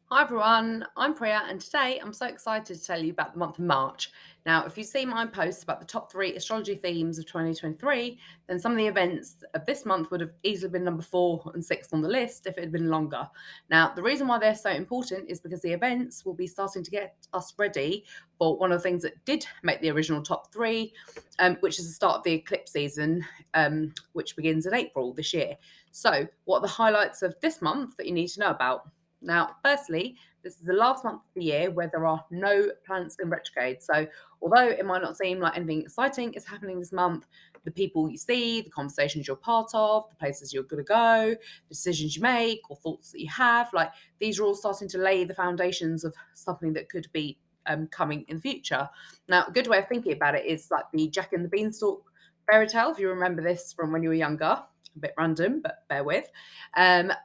Hi everyone, I'm Priya, and today I'm so excited to tell you about the month of March. Now, if you see my posts about the top three astrology themes of 2023, then some of the events of this month would have easily been number four and six on the list if it had been longer. Now, the reason why they're so important is because the events will be starting to get us ready for one of the things that did make the original top three, which is the start of the eclipse season, which begins in April this year. So, what are the highlights of this month that you need to know about? Now, firstly, this is the last month of the year where there are no planets in retrograde. So, although it might not seem like anything exciting is happening this month, the people you see, the conversations you're part of, the places you're going to go, the decisions you make, or thoughts that you have, like these are all starting to lay the foundations of something that could be coming in the future. Now, a good way of thinking about it is like the Jack and the Beanstalk fairy tale, if you remember this from when you were younger. A bit random, but bear with.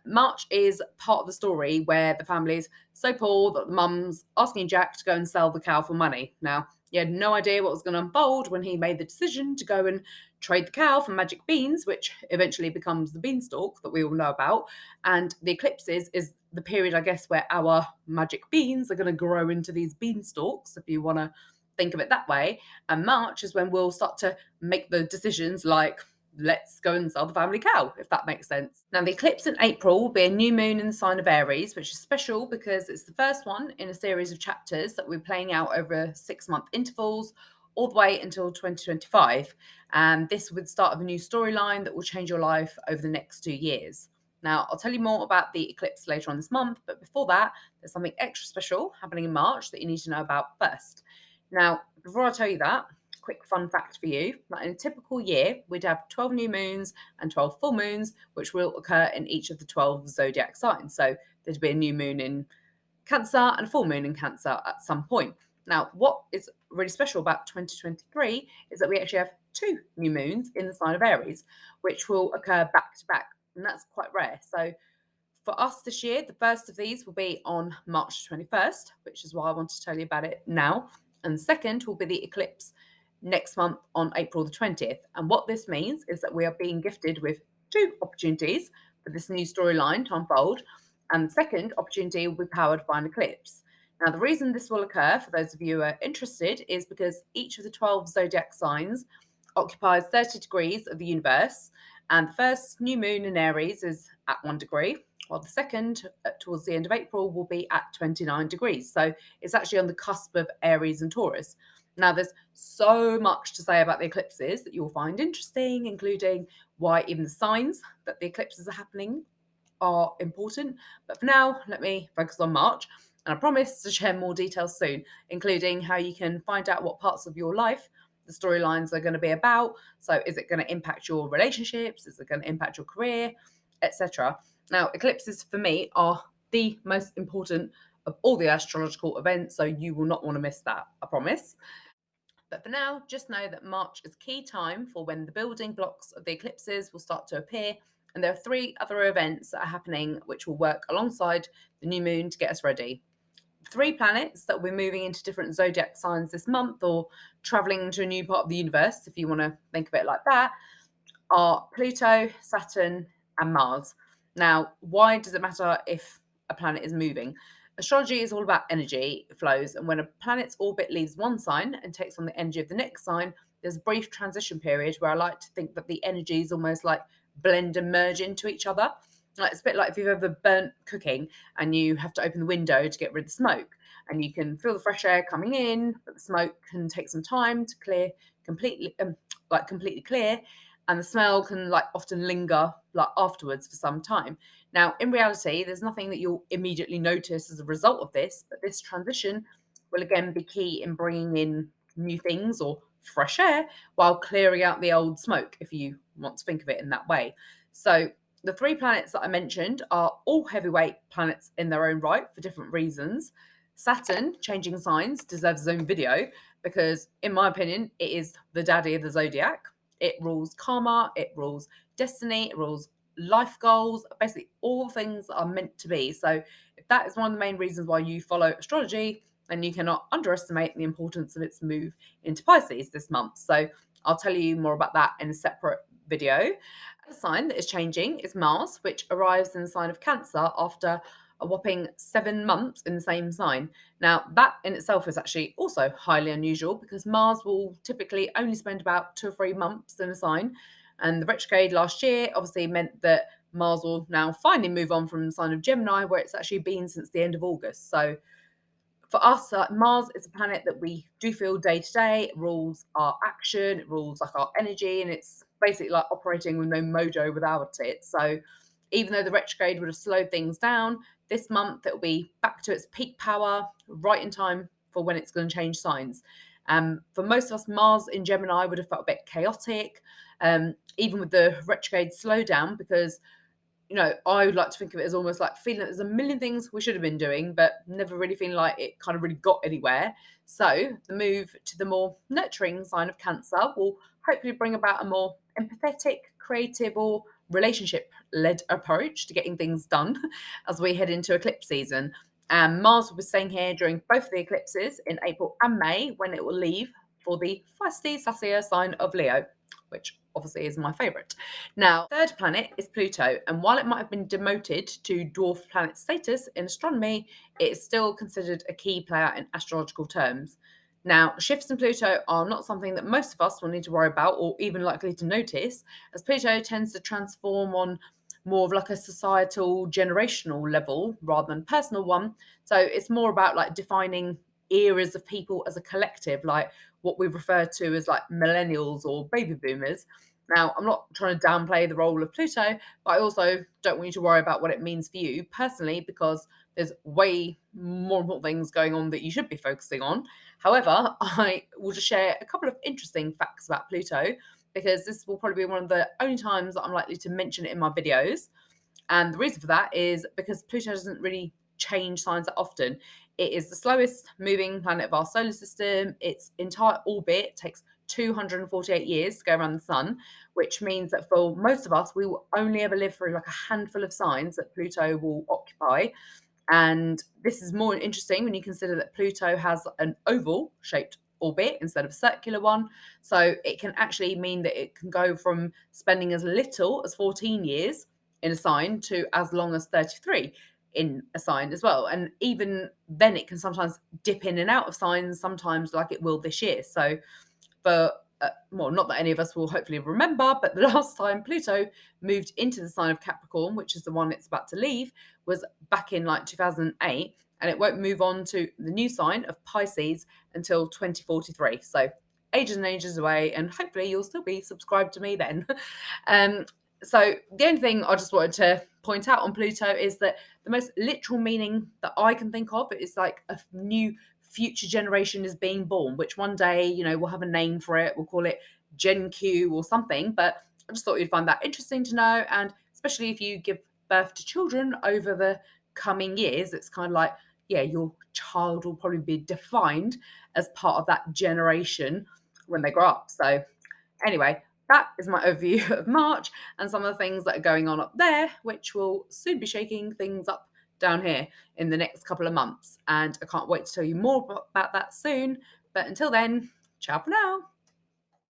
March is part of the story where the family's so poor that the mum's asking Jack to go and sell the cow for money. Now, he had no idea what was going to unfold when he made the decision to go and trade the cow for magic beans, which eventually becomes the beanstalk that we all know about. And the eclipses is the period, I guess, where our magic beans are going to grow into these beanstalks, if you want to think of it that way. And March is when we'll start to make the decisions like let's go and sell the family cow, if that makes sense. Now, the eclipse in April will be a new moon in the sign of Aries, which is special because it's the first one in a series of chapters that we're playing out over 6 month intervals all the way until 2025. And this would start of a new storyline that will change your life over the next 2 years. Now, I'll tell you more about the eclipse later on this month, but before that, there's something extra special happening in March that you need to know about first. Now, before I tell you that, quick fun fact for you that in a typical year, we'd have 12 new moons and 12 full moons, which will occur in each of the 12 zodiac signs. So there'd be a new moon in Cancer and a full moon in Cancer at some point. Now, what is really special about 2023 is that we actually have two new moons in the sign of Aries, which will occur back to back. And that's quite rare. So for us this year, the first of these will be on March 21st, which is why I want to tell you about it now. And the second will be the eclipse next month on April the 20th. And what this means is that we are being gifted with two opportunities for this new storyline to unfold. And the second opportunity will be powered by an eclipse. Now, the reason this will occur, for those of you who are interested, is because each of the 12 zodiac signs occupies 30 degrees of the universe. And the first new moon in Aries is at 1 degree, while the second, towards the end of April, will be at 29 degrees. So it's actually on the cusp of Aries and Taurus. Now, there's so much to say about the eclipses that you'll find interesting, including why even the signs that the eclipses are happening are important. But for now, let me focus on March. And I promise to share more details soon, including how you can find out what parts of your life the storylines are going to be about. So, is it going to impact your relationships? Is it going to impact your career, etc.? Now, eclipses for me are the most important of all the astrological events, so you will not want to miss that, I promise. But for now, just know that March is key time for when the building blocks of the eclipses will start to appear. And there are three other events that are happening which will work alongside the new moon to get us ready. Three planets that we're moving into different zodiac signs this month or traveling to a new part of the universe, if you want to think of it like that, are Pluto, Saturn, and Mars. Now, why does it matter if a planet is moving? Astrology is all about energy flows, and when a planet's orbit leaves one sign and takes on the energy of the next sign, there's a brief transition period where I like to think that the energies almost like blend and merge into each other. Like it's a bit like if you've ever burnt cooking and you have to open the window to get rid of the smoke, and you can feel the fresh air coming in, but the smoke can take some time to clear completely, completely clear, and the smell can like often linger like afterwards for some time. Now, in reality, there's nothing that you'll immediately notice as a result of this, but this transition will again be key in bringing in new things or fresh air while clearing out the old smoke, if you want to think of it in that way. So, the three planets that I mentioned are all heavyweight planets in their own right for different reasons. Saturn, changing signs, deserves its own video because, in my opinion, it is the daddy of the zodiac. It rules karma, it rules destiny, it rules life goals, basically all things that are meant to be. So, if that is one of the main reasons why you follow astrology, then you cannot underestimate the importance of its move into Pisces this month. So, I'll tell you more about that in a separate video. A sign that is changing is Mars, which arrives in the sign of Cancer after a whopping 7 months in the same sign. Now, that in itself is actually also highly unusual because Mars will typically only spend about 2 or 3 months in a sign. And the retrograde last year obviously meant that Mars will now finally move on from the sign of Gemini, where it's actually been since the end of August. So for us, Mars is a planet that we do feel day to day. It rules our action, it rules like our energy, and it's basically like operating with no mojo without it. So even though the retrograde would have slowed things down, this month it'll be back to its peak power, right in time for when it's going to change signs. For most of us, Mars in Gemini would have felt a bit chaotic, even with the retrograde slowdown, because I would like to think of it as almost like feeling that there's a million things we should have been doing, but never really feeling like it kind of really got anywhere. So the move to the more nurturing sign of Cancer will hopefully bring about a more empathetic, creative, or relationship-led approach to getting things done as we head into eclipse season. And Mars will be staying here during both the eclipses in April and May, when it will leave for the feisty, sassier sign of Leo, which obviously is my favourite. Now, third planet is Pluto, and while it might have been demoted to dwarf planet status in astronomy, it is still considered a key player in astrological terms. Now, shifts in Pluto are not something that most of us will need to worry about or even likely to notice, as Pluto tends to transform on more of like a societal, generational level rather than personal one. So it's more about like defining eras of people as a collective, like what we refer to as like millennials or baby boomers. Now, I'm not trying to downplay the role of Pluto, but I also don't want you to worry about what it means for you personally, because there's way more important things going on that you should be focusing on. However, I will just share a couple of interesting facts about Pluto, because this will probably be one of the only times that I'm likely to mention it in my videos. And the reason for that is because Pluto doesn't really change signs that often. It is the slowest moving planet of our solar system. Its entire orbit takes 248 years to go around the sun, which means that for most of us, we will only ever live through like a handful of signs that Pluto will occupy. And this is more interesting when you consider that Pluto has an oval shaped orbit instead of a circular one. So it can actually mean that it can go from spending as little as 14 years in a sign to as long as 33 in a sign as well. And even then, it can sometimes dip in and out of signs, sometimes like it will this year. So for well, not that any of us will hopefully remember, but the last time Pluto moved into the sign of Capricorn, which is the one it's about to leave, was back in like 2008, and it won't move on to the new sign of Pisces until 2043. So ages and ages away, and hopefully you'll still be subscribed to me then. um, so the only thing I just wanted to point out on Pluto is that the most literal meaning that I can think of is like a new future generation is being born, which one day, we'll have a name for it. We'll call it Gen Q or something. But I just thought you'd find that interesting to know. And especially if you give birth to children over the coming years, it's kind of like, yeah, your child will probably be defined as part of that generation when they grow up. So, anyway, that is my overview of March and some of the things that are going on up there, which will soon be shaking things up down here in the next couple of months. And I can't wait to tell you more about that soon. But until then, ciao for now.